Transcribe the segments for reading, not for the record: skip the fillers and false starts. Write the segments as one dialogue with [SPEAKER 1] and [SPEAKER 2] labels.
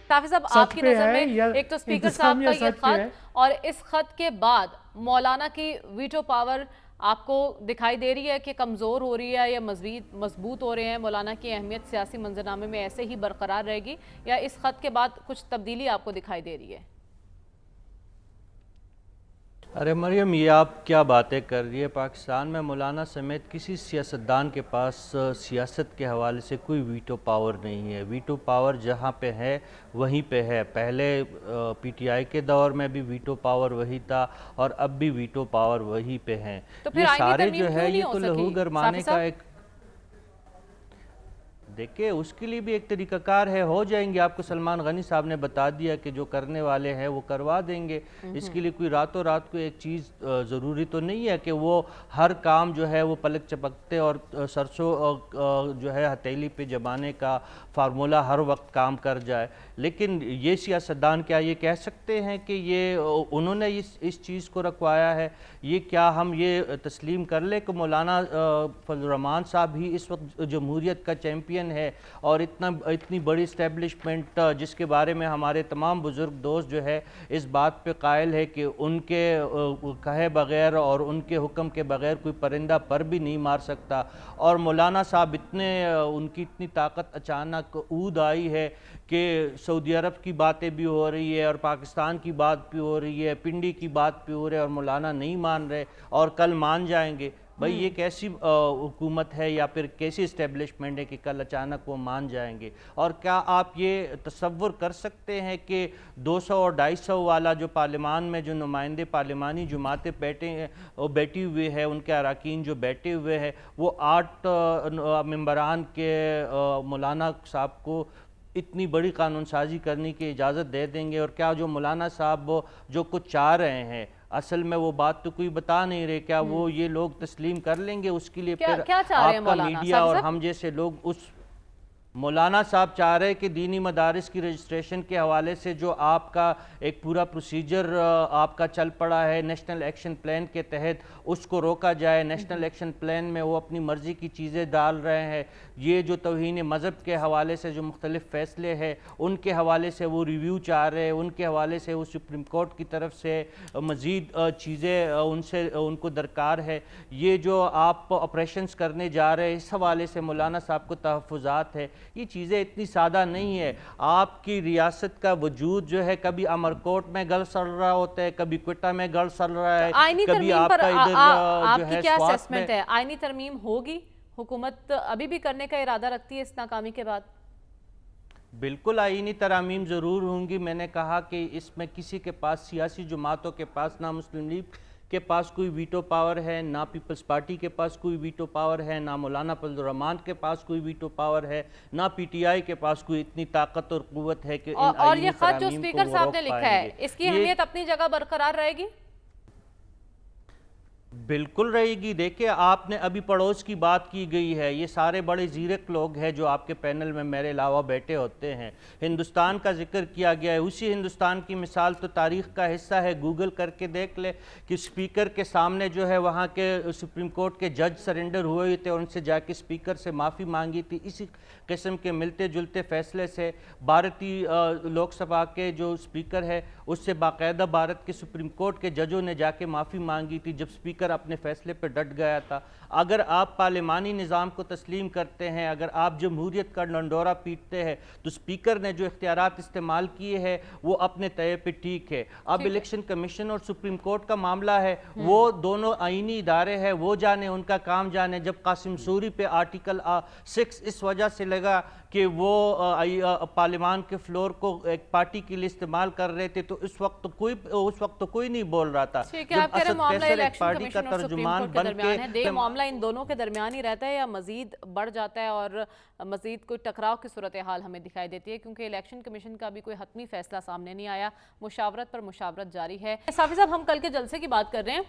[SPEAKER 1] साफी साहब, आपकी नजर में एक तो स्पीकर साहब का ये खत और इस खत के बाद मौलाना की वीटो पावर आपको दिखाई दे रही है कि कमज़ोर हो रही है या मजबूत हो रहे हैं? मौलाना की अहमियत सियासी मंजरनामे में ऐसे ही बरकरार रहेगी या इस खत के बाद कुछ तब्दीली आपको दिखाई दे रही है?
[SPEAKER 2] अरे मरियम, ये आप क्या बातें कर रही है? पाकिस्तान में मौलाना समेत किसी सियासतदान के पास सियासत के हवाले से कोई वीटो पावर नहीं है। वीटो पावर जहाँ पे है वहीं पे है। पहले पीटीआई के दौर में भी वीटो पावर वही था और अब भी वीटो पावर वहीं पे हैं।
[SPEAKER 1] तो फिर
[SPEAKER 2] ये सारे जो है ये तो लहू गरमाने का एक, देखिए उसके लिए भी एक तरीकाकार है, हो जाएंगे। आपको सलमान गनी साहब ने बता दिया कि जो करने वाले हैं वो करवा देंगे। इसके लिए कोई रातों रात को एक चीज़ ज़रूरी तो नहीं है कि वो हर काम जो है वो पलक चपकते और सरसों जो है हथेली पे जमाने का फार्मूला हर वक्त काम कर जाए। लेकिन ये सियासतदान क्या ये कह सकते हैं कि ये उन्होंने इस चीज़ को रखवाया है? ये क्या हम ये तस्लीम कर ले कि मौलाना फजल रहमान साहब ही इस वक्त जमहूरियत का चैम्पियन है और इतनी बड़ी इस्टेब्लिशमेंट जिसके बारे में हमारे तमाम बुजुर्ग दोस्त जो है इस बात पे कायल है कि उनके कहे बगैर और उनके हुक्म के बगैर कोई परिंदा पर भी नहीं मार सकता। और मौलाना साहब उनकी इतनी ताकत अचानक ऊद आई है कि सऊदी अरब की बातें भी हो रही है और पाकिस्तान की बात भी हो रही है, पिंडी की बात भी हो रही है और मौलाना नहीं मान रहे और कल मान जाएंगे। भाई ये कैसी हुकूमत है या फिर कैसी इस्टेब्लिशमेंट है कि कल अचानक वो मान जाएंगे? और क्या आप ये तसव्वुर कर सकते हैं कि 200 और 250 वाला जो पार्लियामान में जो नुमाइंदे पार्लिमानी जमातें बैठी हुए हैं, उनके अरकान जो बैठे हुए हैं, वो 8 मेंबरान के मौलाना साहब को इतनी बड़ी कानून साजी करने की इजाज़त दे देंगे? और क्या जो मौलाना साहब जो कुछ चाह रहे हैं असल में वो बात तो कोई बता नहीं रहे, क्या वो ये लोग तस्लीम कर लेंगे? उसके लिए फिर आपका मीडिया और हम जैसे लोग उस मौलाना साहब चाह रहे हैं कि दीनी मदारिस की रजिस्ट्रेशन के हवाले से जो आपका एक पूरा प्रोसीजर आपका चल पड़ा है नेशनल एक्शन प्लान के तहत, उसको रोका जाए। नेशनल एक्शन प्लान में वो अपनी मर्ज़ी की चीज़ें डाल रहे हैं। ये जो तौहीन मज़हब के हवाले से जो मुख्तलिफ़ फ़ैसले हैं उनके हवाले से वो रिव्यू चाह रहे हैं, उनके हवाले से वो सुप्रीम कोर्ट की तरफ से मज़ीद चीज़ें उनको दरकार है। ये जो आप ऑपरेशंस करने जा रहे हैं इस हवाले से मौलाना साहब को तहफ़्फ़ुज़ात है। ये चीज़ें इतनी सादा नहीं है। आपकी रियासत का वजूद जो है कभी अमरकोट में गल सड़ रहा होता है, कभी क्वेटा में गल सड़ रहा है, कभी आपका इधर
[SPEAKER 1] आपकी क्या असेसमेंट है? आईनी तरमीम होगी? हुकूमत अभी भी करने का इरादा रखती है इस नाकामी के बाद?
[SPEAKER 2] बिल्कुल आईनी तरमीम ज़रूर होंगी। मैंने कहा कि इसमें किसी के पास, सियासी जमातों के पास, ना मुस्लिम लीग के पास कोई वीटो पावर है, ना पीपल्स पार्टी के पास कोई वीटो पावर है, ना मौलाना फजल रहमान के पास कोई वीटो पावर है, ना पीटीआई के पास कोई इतनी ताकत और कुव्वत है कि
[SPEAKER 1] और ये खत जो स्पीकर साहब ने लिखा है इसकी अहमियत अपनी जगह बरकरार रहेगी?
[SPEAKER 2] बिल्कुल रहेगी। देखिए आपने अभी पड़ोस की बात की गई है, ये सारे बड़े ज़ीरक लोग हैं जो आपके पैनल में मेरे अलावा बैठे होते हैं। हिंदुस्तान का जिक्र किया गया है, उसी हिंदुस्तान की मिसाल तो तारीख़ का हिस्सा है। गूगल करके देख ले कि स्पीकर के सामने जो है वहाँ के सुप्रीम कोर्ट के जज सरेंडर हुए थे और उनसे जाके स्पीकर से माफ़ी मांगी थी। इसी किस्म के मिलते जुलते फ़ैसले से भारतीय लोकसभा के जो स्पीकर है उससे बाकायदा भारत के सुप्रीम कोर्ट के जजों ने जाके माफ़ी मांगी थी जब स्पीकर अपने फैसले पर डट गया था। अगर आप पार्लिमानी निज़ाम को तस्लीम करते हैं, अगर आप जमहूरियत का डंडोरा पीटते हैं, तो स्पीकर ने जो इख्तियारात इस्तेमाल किए हैं वो अपने तय पे ठीक है। अब इलेक्शन कमीशन और सुप्रीम कोर्ट का मामला है, वो दोनों आईनी इदारे हैं, वो जाने, उनका काम जाने। जब कासिम सूरी पे आर्टिकल 6 इस वजह से लगा कि वो पार्लियामान के फ्लोर को एक पार्टी के लिए इस्तेमाल कर रहे थे, तो उस वक्त तो कोई नहीं बोल रहा था।
[SPEAKER 1] पार्टी का तर्जुमान बन के मामला इन दोनों के दरमियान ही रहता है या मजीद बढ़ जाता है और मजीद कोई टकराव की सूरत हाल हमें दिखाई देती है? क्योंकि इलेक्शन कमीशन का भी कोई हतमी फैसला सामने नहीं आया, मुशावरत पर मुशावरत जारी है। साफी साहब, हम कल के जलसे की बात कर रहे हैं।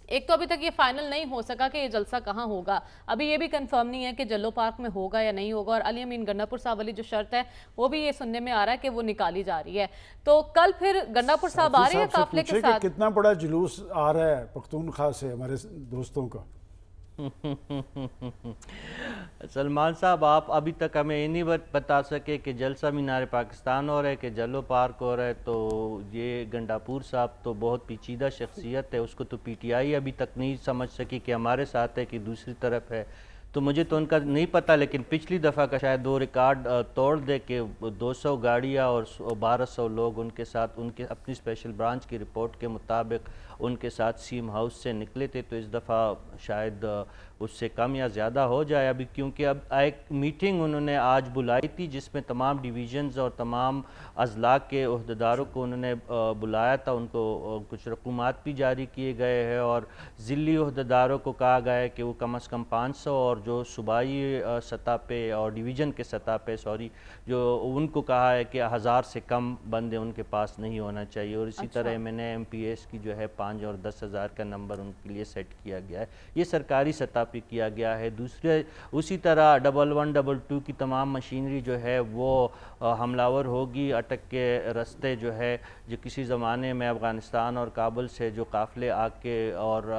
[SPEAKER 1] एक तो अभी तक ये फाइनल नहीं हो सका कि ये जलसा कहाँ होगा, अभी ये भी कंफर्म नहीं है कि जल्लो पार्क में होगा या नहीं होगा। और अली अमीन गन्नापुर साहब वाली जो शर्त है वो भी ये सुनने में आ रहा है कि वो निकाली जा रही है। तो कल फिर गन्नापुर साहब आ रहे हैं काफिले के साथ।
[SPEAKER 3] कितना बड़ा जुलूस आ रहा है पख्तूनख्वा से हमारे दोस्तों का?
[SPEAKER 2] सलमान साहब, आप अभी तक हमें ये नहीं बता सके कि जलसा मीनार पाकिस्तान हो रहा है कि जलो पार्क हो रहा है। तो ये गंडापुर साहब तो बहुत पेचीदा शख्सियत है, उसको तो पीटीआई अभी तक नहीं समझ सकी कि हमारे साथ है कि दूसरी तरफ है। तो मुझे तो उनका नहीं पता, लेकिन पिछली दफ़ा का शायद वो रिकॉर्ड तोड़ दे कि 200 गाड़ियाँ और 1200 लोग उनके साथ, उनके अपनी स्पेशल ब्रांच की रिपोर्ट के मुताबिक उनके साथ सीम हाउस से निकले थे। तो इस दफ़ा शायद उससे कम या ज़्यादा हो जाए अभी, क्योंकि अब एक मीटिंग उन्होंने आज बुलाई थी जिसमें तमाम डिवीज़न्स और तमाम अजला के अहदेदारों को उन्होंने बुलाया था। उनको कुछ रकूमात भी जारी किए गए हैं और ज़िली अहदेदारों को कहा गया है कि वो कम अज़ कम 500 और जो सूबाई सतह पे और डिवीज़न के सतह पे जो उनको कहा है कि 1000 से कम बंदे उनके पास नहीं होना चाहिए। और इसी तरह मैंने MPS की जो है 5 और 10,000 का नंबर उनके लिए सेट किया गया है। ये सरकारी सतह पे किया गया है। दूसरे उसी तरह 1122 की तमाम मशीनरी जो है वो हमलावर होगी। अटक के रास्ते जो है, जो किसी ज़माने में अफ़गानिस्तान और काबुल से जो काफ़िले आके और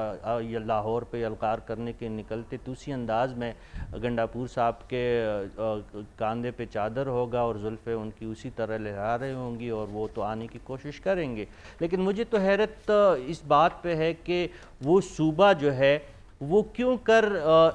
[SPEAKER 2] लाहौर पे यलगार करने के निकलते, तो उसी अंदाज़ में गंडापुर साहब के कांधे पे चादर होगा और जुल्फ़े उनकी उसी तरह लहरा रही होंगी और वो तो आने की कोशिश करेंगे। लेकिन मुझे तो हैरत इस बात पे है कि वो सूबा जो है वो क्यों कर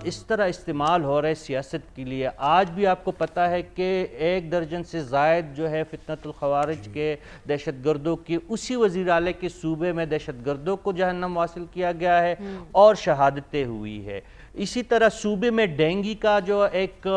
[SPEAKER 2] इस तरह इस्तेमाल हो रहा है सियासत के लिए। आज भी आपको पता है कि 1 दर्जन से ज़ायद जो है फितनतुल ख़वारिज के दहशत गर्दों की उसी वज़ीर आला के सूबे में दहशत गर्दों को जहन्नम वासिल किया गया है और शहादतें हुई है। इसी तरह सूबे में डेंगू का जो एक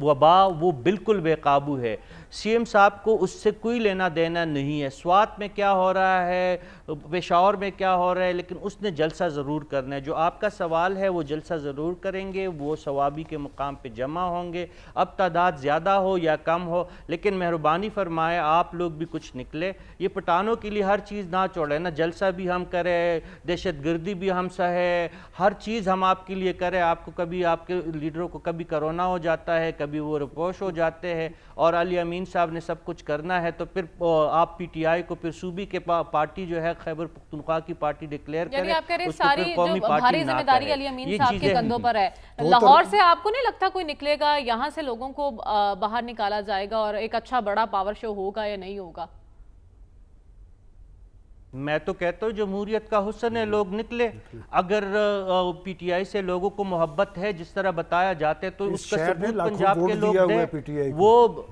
[SPEAKER 2] वबा वो बिल्कुल बेकाबू है। CM साहब को उससे कोई लेना देना नहीं है। स्वात में क्या हो रहा है, पेशावर में क्या हो रहा है, लेकिन उसने जलसा ज़रूर करना है। जो आपका सवाल है वो जलसा ज़रूर करेंगे, वो सवाबी के मुकाम पे जमा होंगे। अब तादाद ज़्यादा हो या कम हो, लेकिन मेहरबानी फरमाए आप लोग भी कुछ निकले। ये पठानों के लिए हर चीज़ ना छोड़े ना, जलसा भी हम करें, दहशत गर्दी भी हम सहे, हर चीज़ हम आपके लिए करें। आपको कभी आपके लीडरों को कभी कोरोना हो जाता है, कभी वो रिपोश हो जाते हैं और अली अमीन साहब ने सब कुछ करना है, तो फिर आप PTI को फिर सूबी के पार्टी जो है खैबर पख्तूनख्वा की पार्टी डिक्लेयर करें।
[SPEAKER 1] आप कह रहे सारी जो भारी जिम्मेदारी अली अमीन साहब के कंधों पर है। लाहौर से आपको नहीं लगता कोई निकलेगा, यहाँ से लोगों को बाहर निकाला जाएगा और एक अच्छा बड़ा पावर शो होगा या नहीं होगा?
[SPEAKER 2] मैं तो कहता हूँ जमहूरियत का हुस्न है, लोग निकले। अगर PTI से लोगों को मोहब्बत है जिस तरह बताया जाते, तो उसका सबूत पंजाब के लोग दें। वो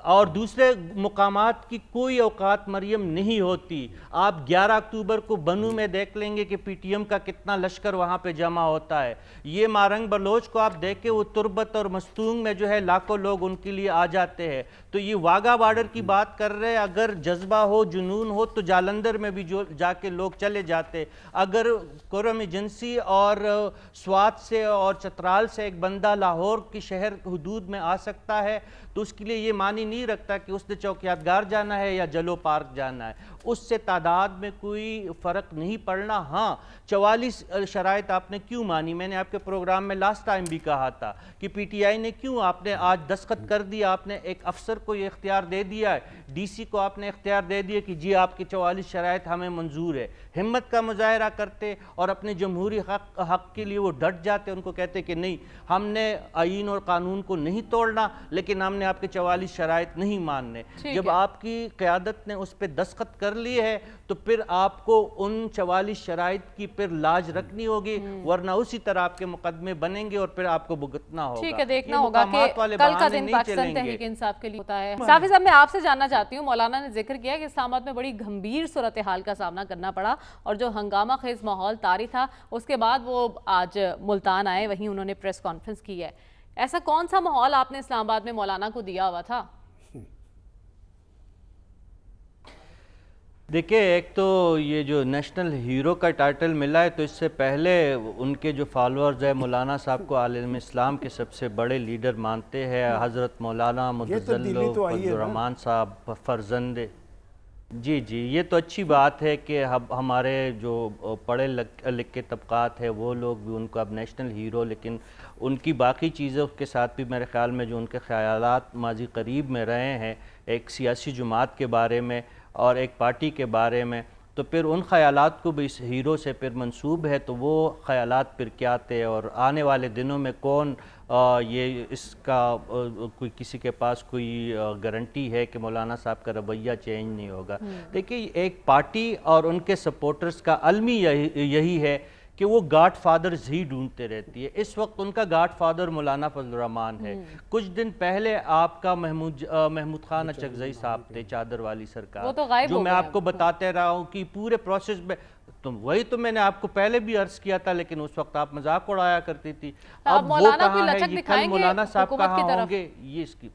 [SPEAKER 2] और दूसरे मुकामात की कोई औकात मरियम नहीं होती। आप 11 अक्टूबर को बनू में देख लेंगे कि PTM का कितना लश्कर वहाँ पे जमा होता है। ये मारंग बलोच को आप देखें, वो तुरबत और मस्तूंग में जो है लाखों लोग उनके लिए आ जाते हैं। तो ये वाघा बॉर्डर की बात कर रहे हैं। अगर जज्बा हो, जुनून हो, तो जालंधर में भी जो जाके लोग चले जाते। अगर कोरम एजेंसी और स्वात से और चतराल से एक बंदा लाहौर की शहर हदूद में आ सकता है, तो उसके लिए ये मानी नहीं रखता कि उसने चौकियातगार जाना है या जलो पार्क जाना है। उससे तादाद में कोई फ़र्क नहीं पड़ना। हाँ, 44 शराइत आपने क्यों मानी? मैंने आपके प्रोग्राम में लास्ट टाइम भी कहा था कि PTI ने क्यों, आपने आज दस्तखत कर दिया, आपने एक अफसर को ये इख्तियार दे दिया है, DC को आपने इख्तियार दे दिया कि जी आपकी 44 शराइत हमें मंजूर है। हिम्मत का मुजाहरा करते और अपने जमहूरी हक के लिए वो डट जाते, उनको कहते कि नहीं, हमने आईन और कानून को नहीं तोड़ना, लेकिन हमने आपके 44 शराइत नहीं मानने। जब आपकी क़यादत ने उस पर दस्तखत कर ली है, तो फिर आपको उन 44 शराइत की फिर लाज रखनी होगी, वरना उसी तरह आपके मुकदमे बनेंगे और फिर आपको भुगतना होगा।
[SPEAKER 1] ठीक है, देखना होगा कि कल का दिन पाकिस्तान तहरीक इंसाफ के लिए होता है। साफी साहब, मैं आपसे जानना चाहती हूँ, मौलाना ने जिक्र किया कि इस्लामाबाद में बड़ी गंभीर सूरत हाल का सामना करना पड़ा और जो हंगामा खेज माहौल तारी था, उसके बाद वो आज मुल्तान आए, वहीं उन्होंने प्रेस कॉन्फ्रेंस की है। ऐसा कौन सा माहौल आपने इस्लामाबाद में मौलाना को दिया हुआ था?
[SPEAKER 2] देखिए, एक तो ये जो नेशनल हीरो का टाइटल मिला है, तो इससे पहले उनके जो फॉलोअर्स हैं मौलाना साहब को आलिम इस्लाम के सबसे बड़े लीडर मानते हैं। हज़रत मौलाना मुतज़ल्लो फज़लुर्रहमान साहब फर्जंद। जी जी, ये तो अच्छी बात है कि हमारे जो पढ़े लिखे तबकात है वो लोग भी उनको अब नेशनल हीरो, लेकिन उनकी बाकी चीज़ों के साथ भी मेरे ख़्याल में जो उनके ख़यालात माजी करीब में रहे हैं, एक सियासी जमात के बारे में और एक पार्टी के बारे में, تو پھر ان خیالات کو بھی اس ہیرو سے پھر منسوب ہے، تو وہ خیالات پھر کیا تھے اور آنے والے دنوں میں کون یہ اس کا کوئی کسی کے پاس کوئی گارنٹی ہے کہ مولانا صاحب کا رویہ چینج نہیں ہوگا؟ دیکھیے ایک پارٹی اور ان کے سپورٹرز کا المی یہی ہے کہ وہ گاڈ فادرز ہی ڈھونڈتے رہتی ہے۔ اس وقت ان کا گاڈ فادر مولانا فضل الرحمان ہے۔ کچھ دن پہلے آپ کا محمود خان اچکزئی صاحب تھے، چادر والی سرکار، جو میں آپ کو بتاتے رہا ہوں کہ پورے پروسیس میں وہی تو میں نے آپ کو پہلے بھی عرض کیا تھا، لیکن اس وقت آپ مذاق اڑایا کرتی تھی۔ اب وہ کہاں ہے، یہ کل مولانا صاحب کہاں ہوں گے، یہ اس کی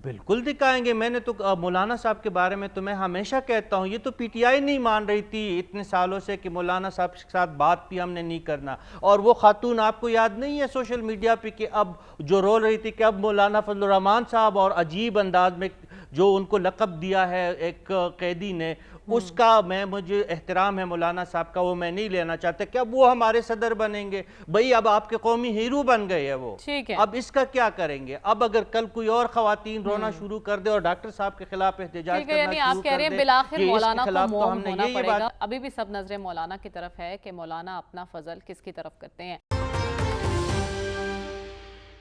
[SPEAKER 2] بالکل دکھائیں گے۔ میں نے تو مولانا صاحب کے بارے میں تو میں ہمیشہ کہتا ہوں، یہ تو پی ٹی آئی نہیں مان رہی تھی اتنے سالوں سے کہ مولانا صاحب کے ساتھ بات بھی ہم نے نہیں کرنا، اور وہ خاتون آپ کو یاد نہیں ہے سوشل میڈیا پہ کہ اب جو رول رہی تھی کہ اب مولانا فضل الرحمان صاحب، اور عجیب انداز میں جو ان کو لقب دیا ہے ایک قیدی نے، اس کا مجھے احترام ہے مولانا صاحب کا، وہ میں نہیں لینا چاہتا کہ اب وہ ہمارے صدر بنیں گے۔ بھئی اب آپ کے قومی ہیرو بن گئے ہیں وہ، اب اس کا کیا کریں گے؟ اب اگر کل کوئی اور خواتین رونا شروع کر دے اور ڈاکٹر صاحب کے خلاف احتجاج کرنا شروع کر دے،
[SPEAKER 1] آپ کہہ رہے ہیں بالآخر مولانا کو موم ہونا پڑے گا۔
[SPEAKER 2] بات
[SPEAKER 1] ابھی بھی سب نظریں مولانا کی طرف ہے کہ مولانا اپنا فضل کس کی طرف کرتے ہیں۔